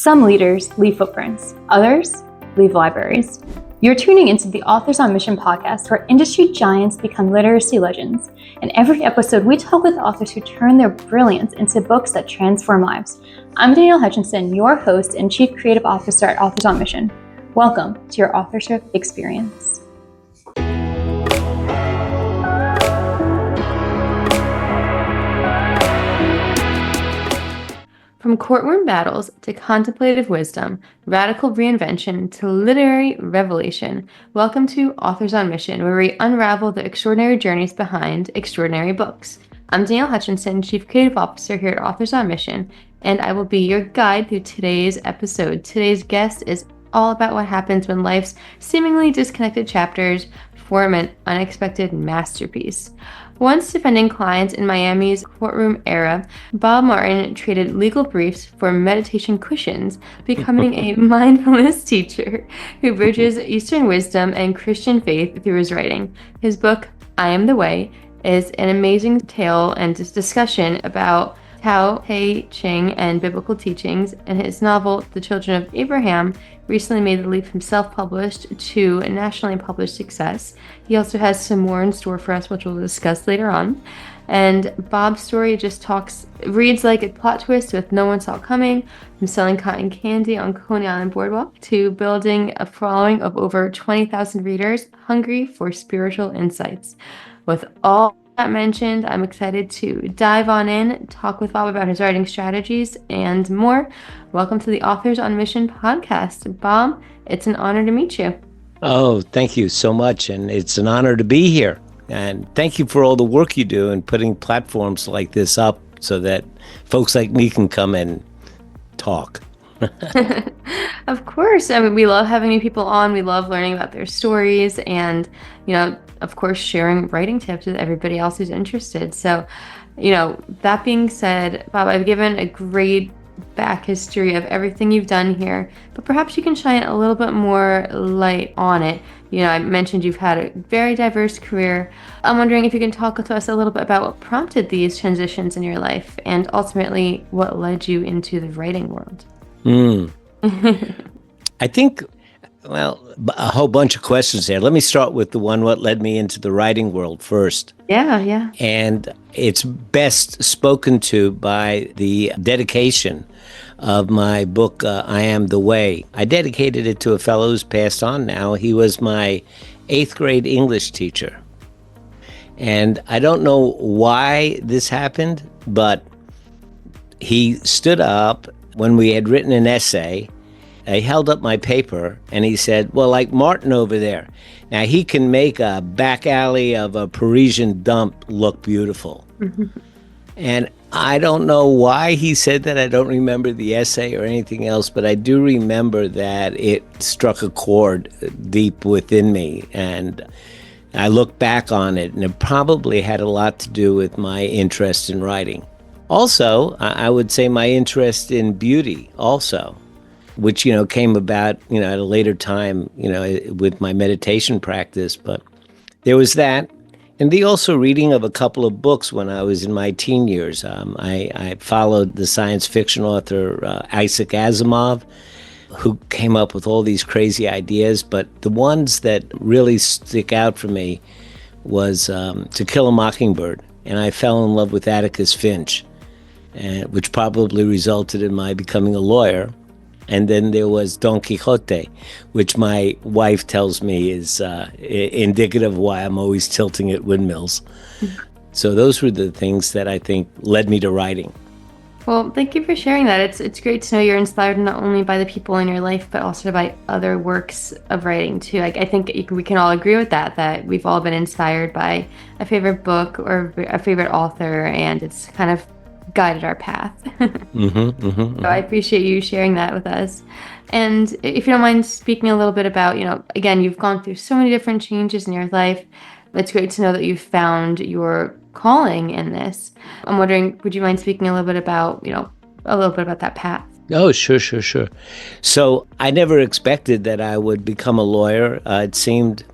Some leaders leave footprints, others leave libraries. You're tuning into the Authors on Mission podcast, where industry giants become literacy legends. In every episode, we talk with authors who turn their brilliance into books that transform lives. I'm Danielle Hutchinson, your host and Chief Creative Officer at Authors on Mission. Welcome to your authorship experience. From courtroom battles to contemplative wisdom, radical reinvention to literary revelation, welcome to Authors on Mission, where we unravel the extraordinary journeys behind extraordinary books. I'm Danielle Hutchinson, Chief Creative Officer here at Authors on Mission, and I will be your guide through today's episode. Today's guest is all about what happens when life's seemingly disconnected chapters form an unexpected masterpiece. Once defending clients in Miami's courtroom era, Bob Martin traded legal briefs for meditation cushions, becoming a mindfulness teacher who bridges Eastern wisdom and Christian faith through his writing. His book, I Am the Way, is an amazing tale and discussion about Tao Te Ching and biblical teachings, and his novel, The Children of Abraham, recently made the leap from self-published to nationally published success. He also has some more in store for us, which we'll discuss later on. And Bob's story just reads like a plot twist with no one saw coming, from selling cotton candy on Coney Island Boardwalk to building a following of over 20,000 readers hungry for spiritual insights. With all that mentioned, I'm excited to dive on in, talk with Bob about his writing strategies and more. Welcome to the Authors on Mission podcast. Bob, it's an honor to meet you. Oh, thank you so much. And it's an honor to be here. And thank you for all the work you do in putting platforms like this up so that folks like me can come and talk. Of course. I mean, we love having new people on. We love learning about their stories and, of course, sharing writing tips with everybody else who's interested. So, that being said, Bob, I've given a great back history of everything you've done here, but perhaps you can shine a little bit more light on it. I mentioned you've had a very diverse career. I'm wondering if you can talk to us a little bit about what prompted these transitions in your life and ultimately what led you into the writing world. I think, a whole bunch of questions there. Let me start with the one, what led me into the writing world first. Yeah. And it's best spoken to by the dedication of my book, I Am the Way. I dedicated it to a fellow who's passed on now. He was my 8th grade English teacher. And I don't know why this happened, but he stood up when we had written an essay. I held up my paper and he said, well, like Martin over there. Now he can make a back alley of a Parisian dump look beautiful. And I don't know why he said that. I don't remember the essay or anything else, but I do remember that it struck a chord deep within me. And I look back on it and it probably had a lot to do with my interest in writing. Also, I would say my interest in beauty also, which, came about, at a later time, with my meditation practice. But there was that. And the also reading of a couple of books when I was in my teen years. I followed the science fiction author Isaac Asimov, who came up with all these crazy ideas. But the ones that really stick out for me was To Kill a Mockingbird. And I fell in love with Atticus Finch, which probably resulted in my becoming a lawyer. And then there was Don Quixote, which my wife tells me is indicative of why I'm always tilting at windmills. So those were the things that I think led me to writing. Well, thank you for sharing that. It's great to know you're inspired not only by the people in your life, but also by other works of writing too. I think we can all agree with that we've all been inspired by a favorite book or a favorite author, and it's kind of guided our path. So I appreciate you sharing that with us. And if you don't mind speaking a little bit about, again, you've gone through so many different changes in your life. It's great to know that you've found your calling in this. I'm wondering, would you mind speaking a little bit about, that path? Oh, sure. So I never expected that I would become a lawyer. It seemed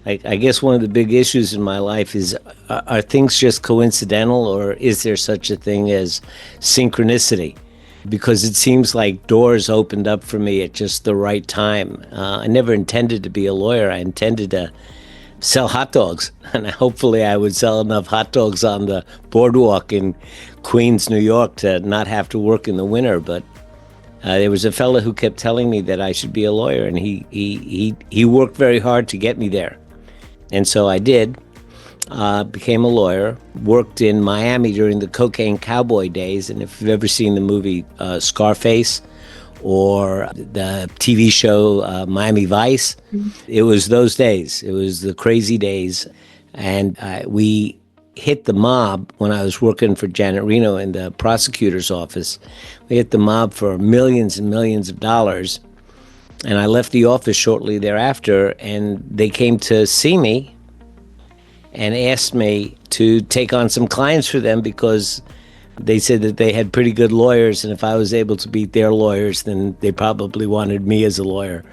I guess one of the big issues in my life is, are things just coincidental, or is there such a thing as synchronicity? because it seems like doors opened up for me at just the right time. I never intended to be a lawyer. I intended to sell hot dogs, and hopefully I would sell enough hot dogs on the boardwalk in Queens, New York, to not have to work in the winter. But there was a fellow who kept telling me that I should be a lawyer, and he worked very hard to get me there. And so I did. Became a lawyer, worked in Miami during the cocaine cowboy days. And if you've ever seen the movie Scarface or the TV show Miami Vice, it was those days. It was the crazy days. And we hit the mob when I was working for Janet Reno in the prosecutor's office. We hit the mob for millions and millions of dollars. And I left the office shortly thereafter, and they came to see me and asked me to take on some clients for them because they said that they had pretty good lawyers, and if I was able to beat their lawyers, then they probably wanted me as a lawyer.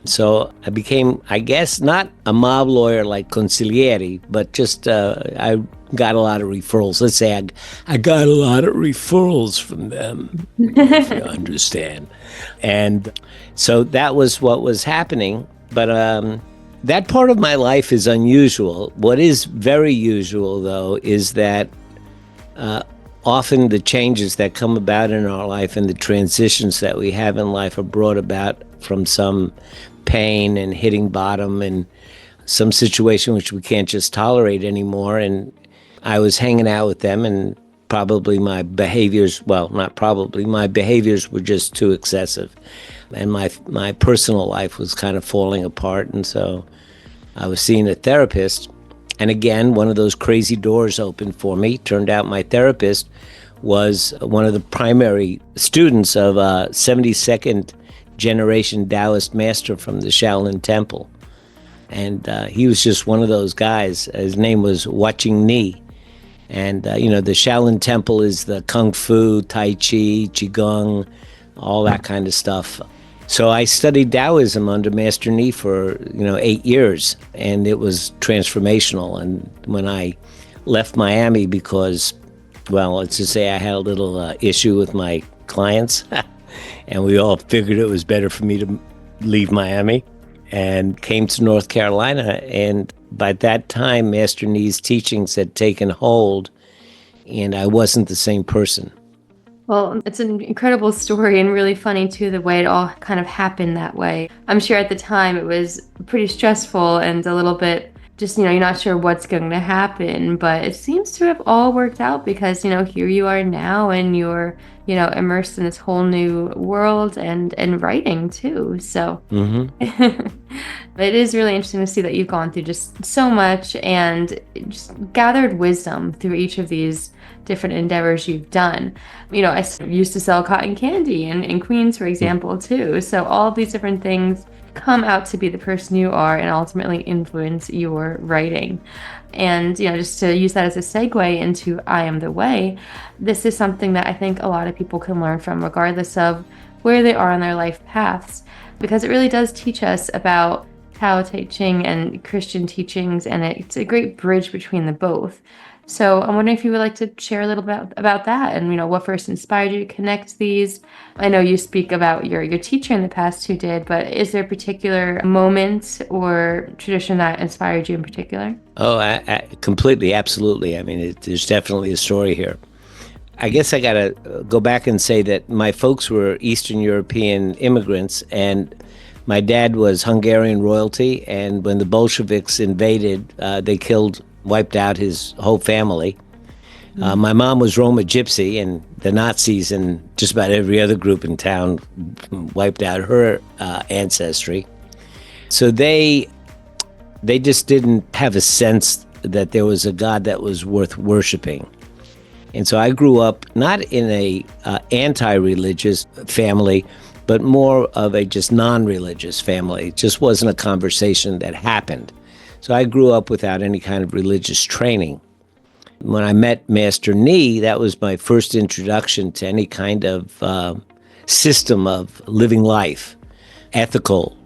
So I became, I guess, not a mob lawyer like consigliere, but just I got a lot of referrals. Let's say I got a lot of referrals from them, if you understand. And so that was what was happening. But that part of my life is unusual. What is very usual, though, is that often the changes that come about in our life and the transitions that we have in life are brought about from some pain and hitting bottom and some situation which we can't just tolerate anymore. And I was hanging out with them, and probably my behaviors, well, not probably, my behaviors were just too excessive. And my personal life was kind of falling apart. And so I was seeing a therapist. And again, one of those crazy doors opened for me. Turned out my therapist was one of the primary students of a 72nd generation Daoist master from the Shaolin Temple. And he was just one of those guys. His name was Watching Ni. And, the Shaolin Temple is the Kung Fu, Tai Chi, Qigong, all that kind of stuff. So I studied Taoism under Master Ni for, 8 years, and it was transformational. And when I left Miami because, well, let's just say I had a little issue with my clients, and we all figured it was better for me to leave Miami, and came to North Carolina. And by that time, Master Ni's teachings had taken hold, and I wasn't the same person. Well, it's an incredible story and really funny, too, the way it all kind of happened that way. I'm sure at the time it was pretty stressful and a little bit just, you're not sure what's going to happen, but it seems to have all worked out because, here you are now and you're, immersed in this whole new world and writing, too. So it is really interesting to see that you've gone through just so much and just gathered wisdom through each of these different endeavors you've done. I used to sell cotton candy in Queens, for example, too. So all of these different things come out to be the person you are and ultimately influence your writing. And, just to use that as a segue into I Am the Way, this is something that I think a lot of people can learn from, regardless of where they are on their life paths, because it really does teach us about Tao Te Ching and Christian teachings, and it's a great bridge between the both. So I'm wondering if you would like to share a little bit about that and, what first inspired you to connect these. I know you speak about your teacher in the past who did, but is there a particular moment or tradition that inspired you in particular? Oh, I completely, absolutely. I mean, there's definitely a story here. I guess I got to go back and say that my folks were Eastern European immigrants, and my dad was Hungarian royalty, and when the Bolsheviks invaded, they wiped out his whole family. My mom was Roma Gypsy, and the Nazis and just about every other group in town wiped out her ancestry. So they just didn't have a sense that there was a God that was worth worshiping. And so I grew up not in a anti-religious family, but more of a just non-religious family. It just wasn't a conversation that happened. So I grew up without any kind of religious training. When I met Master Ni, that was my first introduction to any kind of system of living life, ethical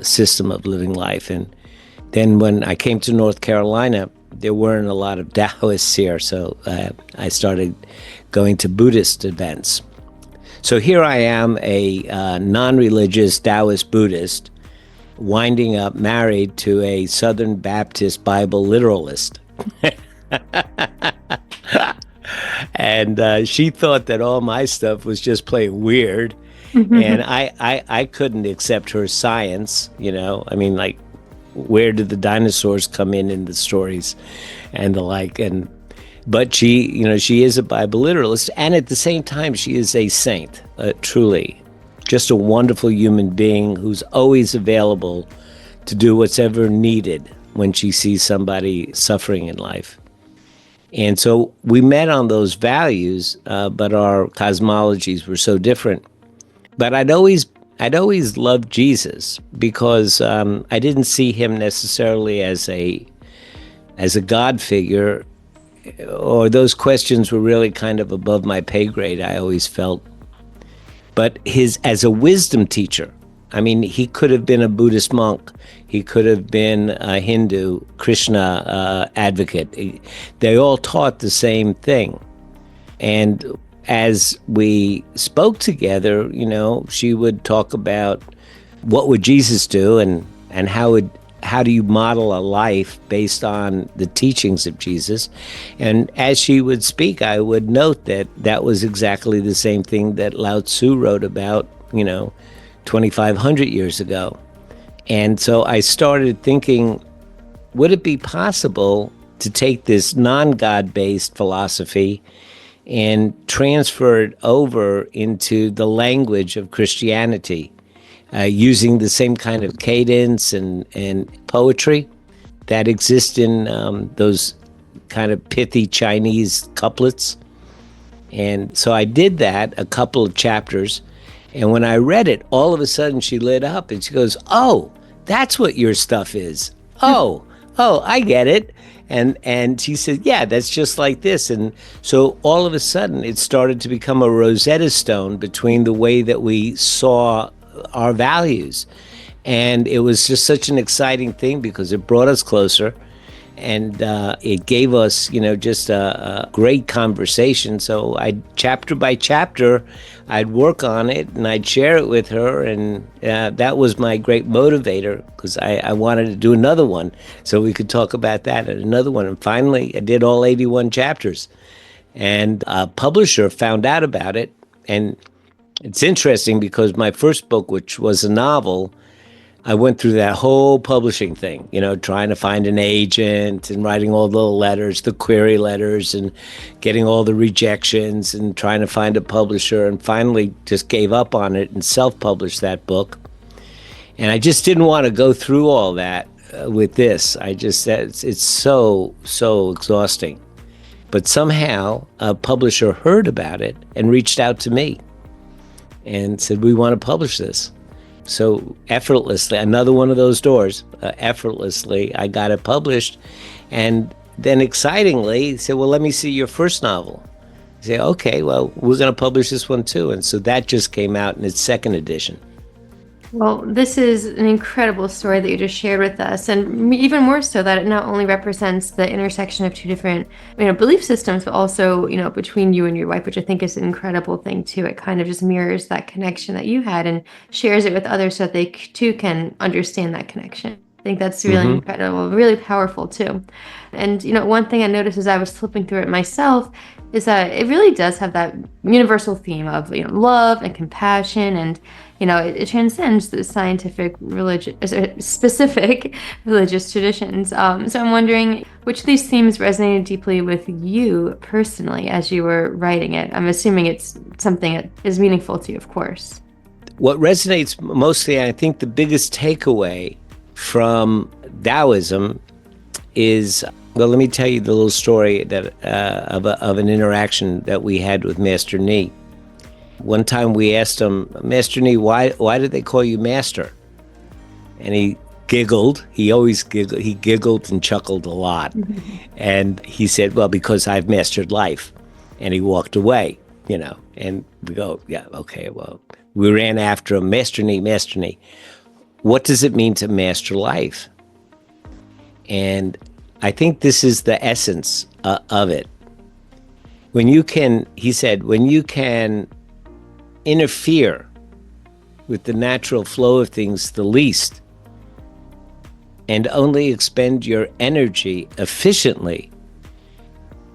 system of living life. And then when I came to North Carolina, there weren't a lot of Daoists here, so I started going to Buddhist events. So here I am, a non-religious Daoist Buddhist, winding up married to a Southern Baptist Bible literalist. And she thought that all my stuff was just plain weird. And I couldn't accept her science, you know. I mean, like, where did the dinosaurs come in the stories and the like? And but she, you know, she is a Bible literalist, and at the same time, she is a saint, truly, just a wonderful human being who's always available to do what's ever needed when she sees somebody suffering in life. And so we met on those values, but our cosmologies were so different. But I'd always loved Jesus because I didn't see him necessarily as a God figure, or those questions were really kind of above my pay grade, I always felt. But his as a wisdom teacher, I mean, he could have been a Buddhist monk. He could have been a Hindu, Krishna advocate. They all taught the same thing. And as we spoke together, you know, she would talk about what would Jesus do, and how do you model a life based on the teachings of Jesus. And as she would speak, I would note that that was exactly the same thing that Lao Tzu wrote about, you know, 2,500 years ago. And so I started thinking, would it be possible to take this non-God-based philosophy and transfer it over into the language of Christianity, using the same kind of cadence and poetry that exists in those kind of pithy Chinese couplets. And so I did that, a couple of chapters. And when I read it, all of a sudden she lit up and she goes, "Oh, that's what your stuff is. Oh, I get it." And she said, "Yeah, that's just like this." And so all of a sudden it started to become a Rosetta Stone between the way that we saw our values. And it was just such an exciting thing because it brought us closer. And it gave us, you know, just a great conversation. So chapter by chapter, I'd work on it and I'd share it with her. And that was my great motivator, because I wanted to do another one so we could talk about that and another one. And finally, I did all 81 chapters. And a publisher found out about it. And it's interesting because my first book, which was a novel, I went through that whole publishing thing, you know, trying to find an agent and writing all the letters, the query letters, and getting all the rejections and trying to find a publisher, and finally just gave up on it and self-published that book. And I just didn't want to go through all that with this. It's so exhausting. But somehow a publisher heard about it and reached out to me and said, "We want to publish this." So effortlessly, another one of those doors, effortlessly, I got it published. And then excitingly, he said, "Well, let me see your first novel." I say, "Okay, well, we're going to publish this one too." And so that just came out in its second edition. Well, this is an incredible story that you just shared with us, and even more so that it not only represents the intersection of two different, belief systems, but also, between you and your wife, which I think is an incredible thing too. It kind of just mirrors that connection that you had and shares it with others so that they too can understand that connection. I think that's really incredible, really powerful too. And, one thing I noticed as I was flipping through it myself is that it really does have that universal theme of, love and compassion, and, it transcends the scientific, specific religious traditions. So I'm wondering which of these themes resonated deeply with you personally as you were writing it. I'm assuming it's something that is meaningful to you, of course. What resonates mostly, I think the biggest takeaway from Taoism is, well, let me tell you the little story that of an interaction that we had with Master Ni. One time we asked him, "Master Ni, why did they call you Master?" And he giggled. He always giggled. He giggled and chuckled a lot. And he said, "Well, because I've mastered life." And he walked away, and we go, "Yeah, okay, well." We ran after him, "Master Ni, Master Ni, what does it mean to master life?" And I think this is the essence of it. He said, when you can interfere with the natural flow of things the least, and only expend your energy efficiently,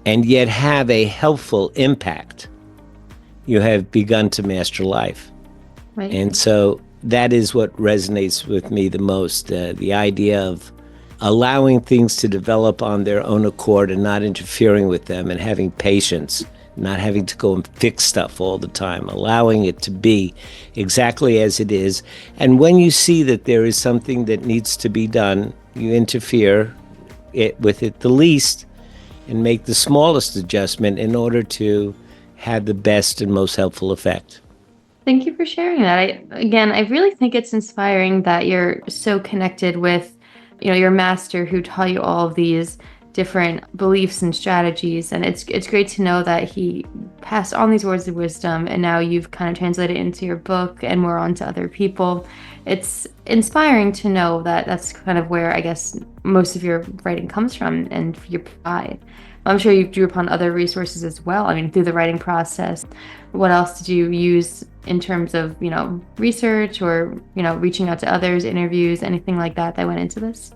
and yet have a helpful impact, you have begun to master life. Right. And so that is what resonates with me the most, the idea of allowing things to develop on their own accord and not interfering with them, and having patience, not having to go and fix stuff all the time, allowing it to be exactly as it is. And when you see that there is something that needs to be done, you interfere with it the least and make the smallest adjustment in order to have the best and most helpful effect. Thank you for sharing that. I really think it's inspiring that you're so connected with, your master who taught you all of these different beliefs and strategies. And it's great to know that he passed on these words of wisdom, and now you've kind of translated it into your book and more onto other people. It's inspiring to know that that's kind of where I guess most of your writing comes from and your pride. I'm sure you drew upon other resources as well. I mean, through the writing process, what else did you use in terms of, research or, reaching out to others, interviews, anything like that went into this?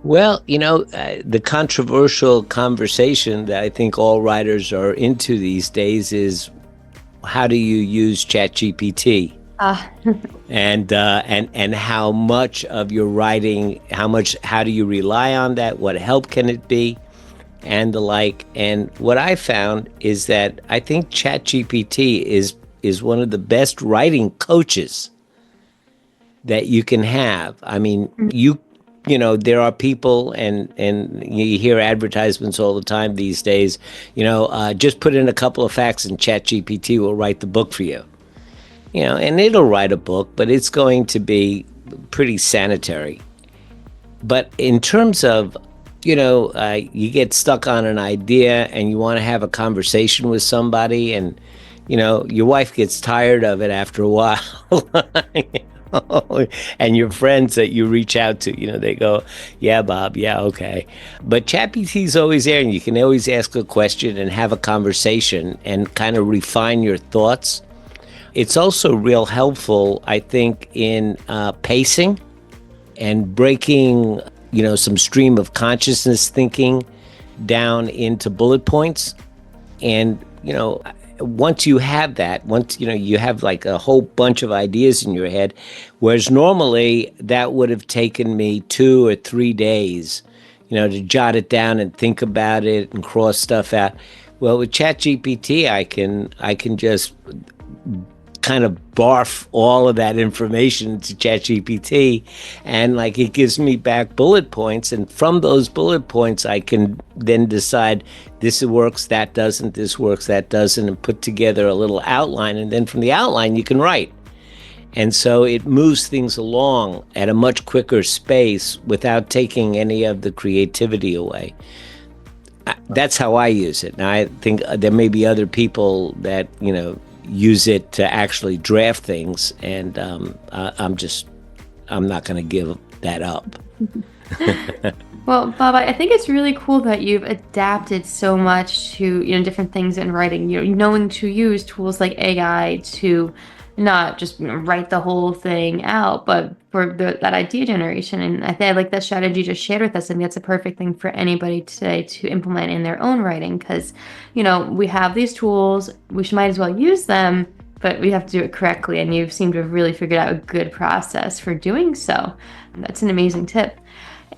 Well, the controversial conversation that I think all writers are into these days is, how do you use ChatGPT? Ah, And how much of your writing, how do you rely on that? What help can it be? And the like. And what I found is that I think ChatGPT is one of the best writing coaches that you can have. I mean, there are people, and you hear advertisements all the time these days, just put in a couple of facts and ChatGPT will write the book for you. And it'll write a book, but it's going to be pretty sanitary. But in terms of, you get stuck on an idea and you want to have a conversation with somebody, and, your wife gets tired of it after a while. And your friends that you reach out to, they go, yeah, Bob, yeah, okay. But ChatGPT's always there, and you can always ask a question and have a conversation and kind of refine your thoughts. It's also real helpful, I think, in pacing and breaking, some stream of consciousness thinking down into bullet points. And, once you have that, you have like a whole bunch of ideas in your head, whereas normally that would have taken me 2 or 3 days, to jot it down and think about it and cross stuff out. Well, with ChatGPT, I can just kind of barf all of that information into ChatGPT, and like it gives me back bullet points, and from those bullet points I can then decide this works, that doesn't, this works, that doesn't, and put together a little outline, and then from the outline you can write. And so it moves things along at a much quicker space without taking any of the creativity away. That's how I use it. Now, I think there may be other people that, use it to actually draft things, and I'm not going to give that up. well, Bob, I think it's really cool that you've adapted so much to, different things in writing, knowing to use tools like AI to not just write the whole thing out, but for that idea generation. And I think I like that strategy you just shared with us. I think that's a perfect thing for anybody today to implement in their own writing, because, we have these tools, might as well use them, but we have to do it correctly. And you seem to have really figured out a good process for doing so. That's an amazing tip.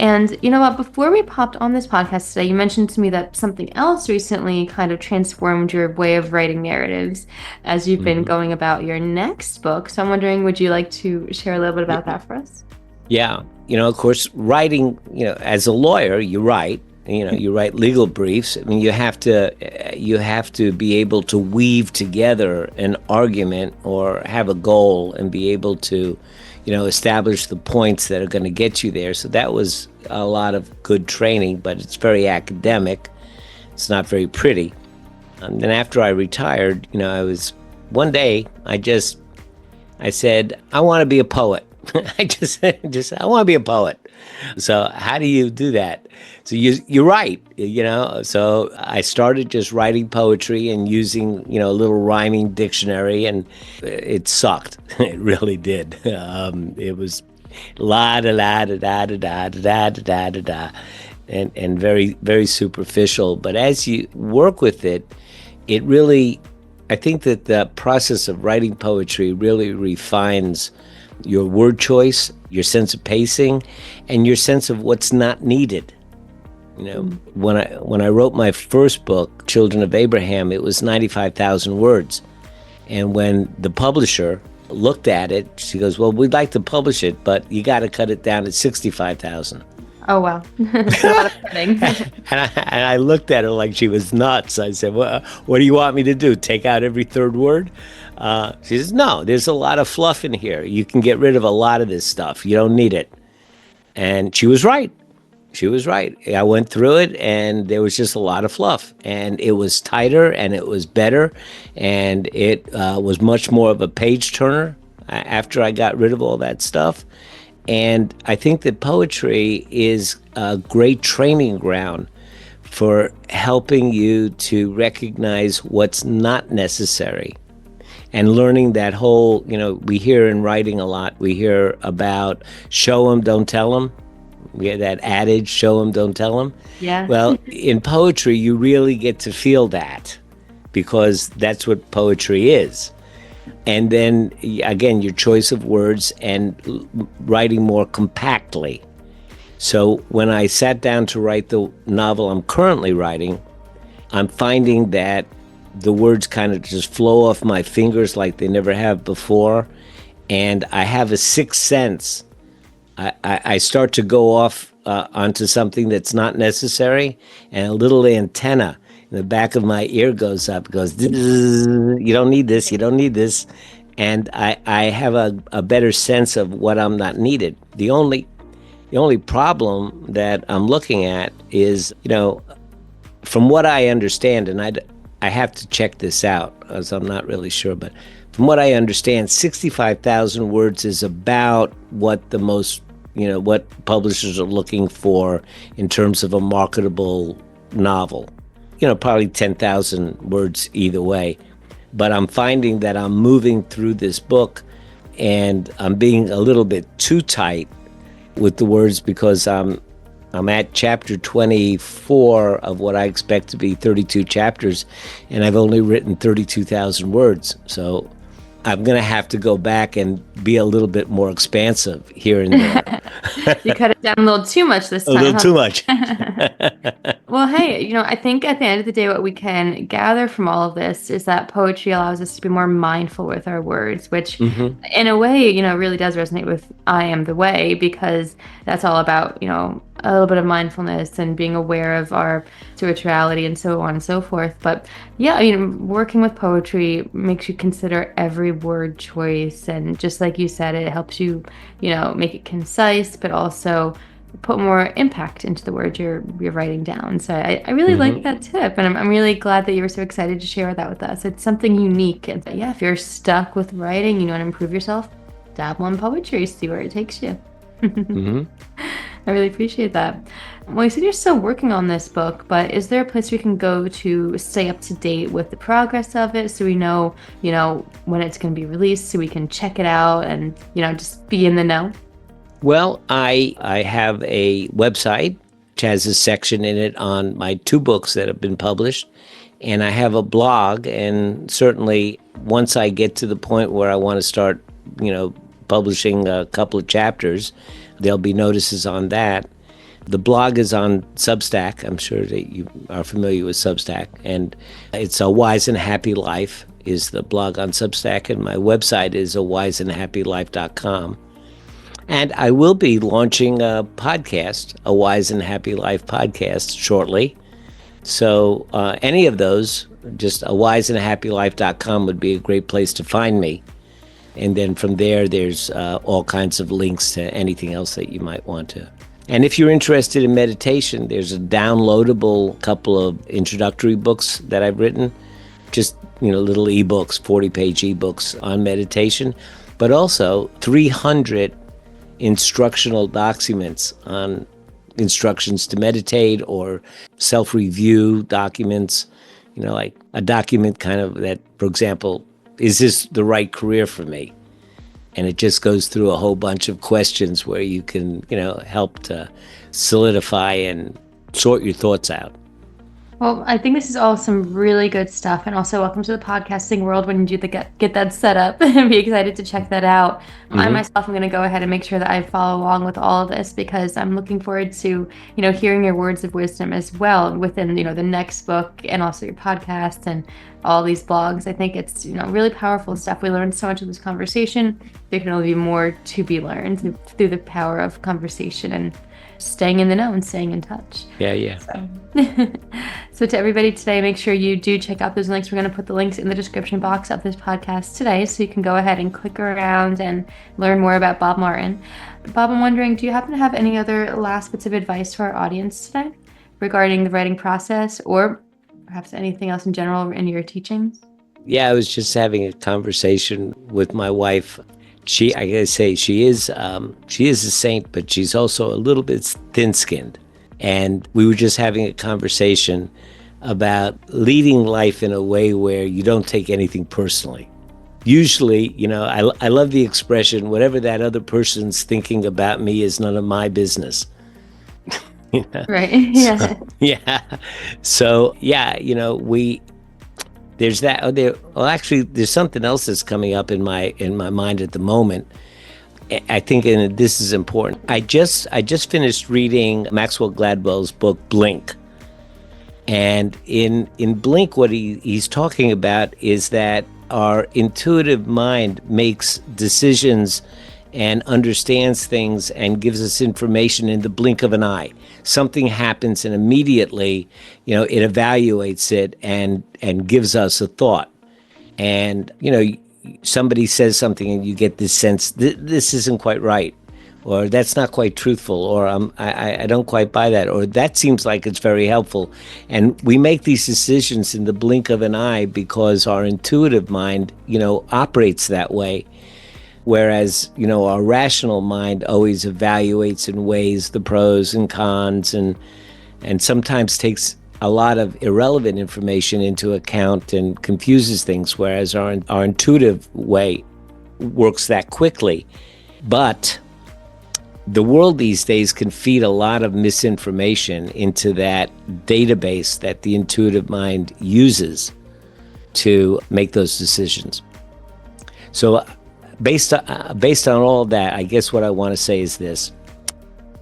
And you know what, before we popped on this podcast today, you mentioned to me that something else recently kind of transformed your way of writing narratives as you've been going about your next book. So I'm wondering, would you like to share a little bit about that for us? Yeah. Of course, writing, as a lawyer, you write, you write legal briefs. I mean, you have to be able to weave together an argument or have a goal and be able to, establish the points that are going to get you there. So that was a lot of good training, but it's very academic. It's not very pretty. And then after I retired, one day I said, I want to be a poet. I want to be a poet. So how do you do that? So you're right, you know. So I started just writing poetry and using, a little rhyming dictionary, and it sucked. It really did. It was la da da da da da da da da da da, and very very superficial. But as you work with it, it really, I think that the process of writing poetry really refines your word choice, your sense of pacing, and your sense of what's not needed. When I wrote my first book, Children of Abraham, it was 95,000 words. And when the publisher looked at it, she goes, "Well, we'd like to publish it, but you got to cut it down to 65,000." Oh, wow. That's a lot of cutting. And I looked at her like she was nuts. I said, "Well, what do you want me to do? Take out every third word?" She says, "No, there's a lot of fluff in here. You can get rid of a lot of this stuff. You don't need it." And she was right. She was right. I went through it, and there was just a lot of fluff. And it was tighter, and it was better, and it was much more of a page turner after I got rid of all that stuff. And I think that poetry is a great training ground for helping you to recognize what's not necessary and learning that whole, we hear in writing a lot, we hear about show 'em, don't tell 'em. We have that adage, show 'em, don't tell 'em. Yeah. Well, in poetry, you really get to feel that because that's what poetry is. And then, again, your choice of words and writing more compactly. So when I sat down to write the novel I'm currently writing, I'm finding that the words kind of just flow off my fingers like they never have before. And I have a sixth sense. I start to go off onto something that's not necessary, and a little antenna in the back of my ear goes up, goes, "You don't need this, you don't need this." And I have a better sense of what I'm not needed. The only problem that I'm looking at is, from what I understand, and I have to check this out as I'm not really sure, but from what I understand, 65,000 words is about what the most, what publishers are looking for in terms of a marketable novel. Probably 10,000 words either way. But I'm finding that I'm moving through this book and I'm being a little bit too tight with the words because I'm at chapter 24 of what I expect to be 32 chapters, and I've only written 32,000 words. So I'm going to have to go back and be a little bit more expansive here and there. You cut it down a little too much this A time, little too much. Well, hey, I think at the end of the day, what we can gather from all of this is that poetry allows us to be more mindful with our words, which in a way, really does resonate with I Am the Way, because that's all about, a little bit of mindfulness and being aware of our spirituality and so on and so forth. But yeah, working with poetry makes you consider every word choice. And just like you said, it helps you, make it concise, but also put more impact into the words you're writing down. So I really like that tip, and I'm really glad that you were so excited to share that with us. It's something unique. And yeah, if you're stuck with writing, you want to improve yourself, dabble in poetry, see where it takes you. I really appreciate that. Well, you said you're still working on this book, but is there a place we can go to stay up to date with the progress of it, so we know, when it's going to be released, so we can check it out and, just be in the know? Well, I have a website which has a section in it on my two books that have been published, and I have a blog, and certainly once I get to the point where I want to start, publishing a couple of chapters, there'll be notices on that. The blog is on Substack. I'm sure that you are familiar with Substack, and it's A Wise and Happy Life is the blog on Substack, and my website is awiseandhappylife.com. And I will be launching a podcast, A Wise and Happy Life podcast, shortly. So any of those, just awiseandhappylife.com would be a great place to find me. And then from there, there's all kinds of links to anything else that you might want to. And if you're interested in meditation, there's a downloadable couple of introductory books that I've written, just, little ebooks, 40-page ebooks on meditation, but also 300 instructional documents on instructions to meditate or self-review documents, like a document kind of that, for example, is this the right career for me? And it just goes through a whole bunch of questions where you can, help to solidify and sort your thoughts out. Well, I think this is all some really good stuff. And also, welcome to the podcasting world when you do get that set up. And be excited to check that out. I myself am going to go ahead and make sure that I follow along with all of this because I'm looking forward to, hearing your words of wisdom as well within, the next book and also your podcast and all these blogs. I think it's, really powerful stuff. We learned so much of this conversation. There can only be more to be learned through the power of conversation and staying in the know and staying in touch. Yeah. So to everybody today, make sure you do check out those links. We're going to put the links in the description box of this podcast today, so you can go ahead and click around and learn more about Bob Martin. Bob, I'm wondering, do you happen to have any other last bits of advice for our audience today regarding the writing process or perhaps anything else in general in your teachings? Yeah, I was just having a conversation with my wife. I gotta say, she is a saint, but she's also a little bit thin-skinned. And we were just having a conversation about leading life in a way where you don't take anything personally. Usually, I love the expression, whatever that other person's thinking about me is none of my business. Right. Yeah. So, there's that. There's something else that's coming up in my mind at the moment. I think, and this is important. I just finished reading Maxwell Gladwell's book Blink, and in Blink, what he's talking about is that our intuitive mind makes decisions and understands things and gives us information in the blink of an eye. Something happens and immediately, it evaluates it and gives us a thought. And, somebody says something and you get this sense, this isn't quite right, or that's not quite truthful, or I don't quite buy that, or that seems like it's very helpful. And we make these decisions in the blink of an eye because our intuitive mind, operates that way. Whereas, our rational mind always evaluates and weighs the pros and cons and sometimes takes a lot of irrelevant information into account and confuses things, whereas our intuitive way works that quickly. But the world these days can feed a lot of misinformation into that database that the intuitive mind uses to make those decisions. So based on all of that, I guess what I want to say is this.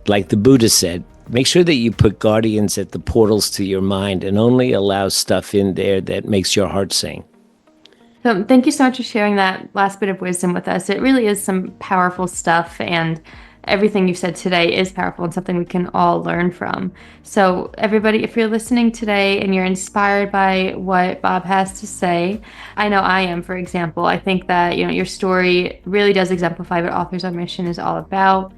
Like the Buddha said, make sure that you put guardians at the portals to your mind and only allow stuff in there that makes your heart sing. So thank you so much for sharing that last bit of wisdom with us. It really is some powerful stuff, and everything you've said today is powerful and something we can all learn from. So everybody, if you're listening today and you're inspired by what Bob has to say, I know I am, for example. I think that, your story really does exemplify what Authors on Mission is all about.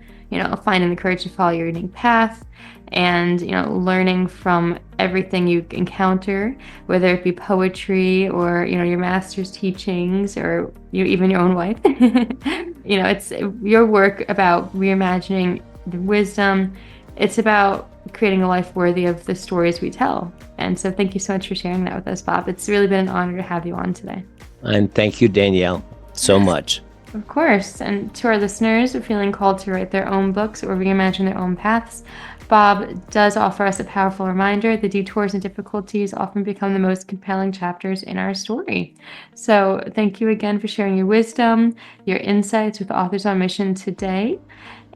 Finding the courage to follow your unique path and, learning from everything you encounter, whether it be poetry or, your master's teachings or even your own wife. It's your work about reimagining the wisdom. It's about creating a life worthy of the stories we tell. And so thank you so much for sharing that with us, Bob. It's really been an honor to have you on today. And thank you, Danielle, so much. Of course. And to our listeners feeling called to write their own books or reimagine their own paths, Bob does offer us a powerful reminder. The detours and difficulties often become the most compelling chapters in our story. So thank you again for sharing your wisdom, your insights with Authors on Mission today.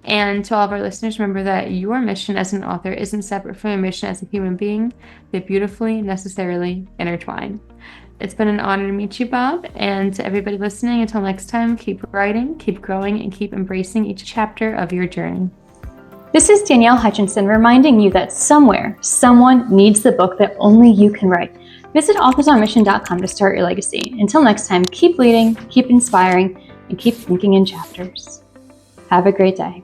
And to all of our listeners, remember that your mission as an author isn't separate from your mission as a human being. They're beautifully, necessarily intertwined. It's been an honor to meet you, Bob. And to everybody listening, until next time, keep writing, keep growing, and keep embracing each chapter of your journey. This is Danielle Hutchinson reminding you that somewhere, someone needs the book that only you can write. Visit authorsonmission.com to start your legacy. Until next time, keep leading, keep inspiring, and keep thinking in chapters. Have a great day.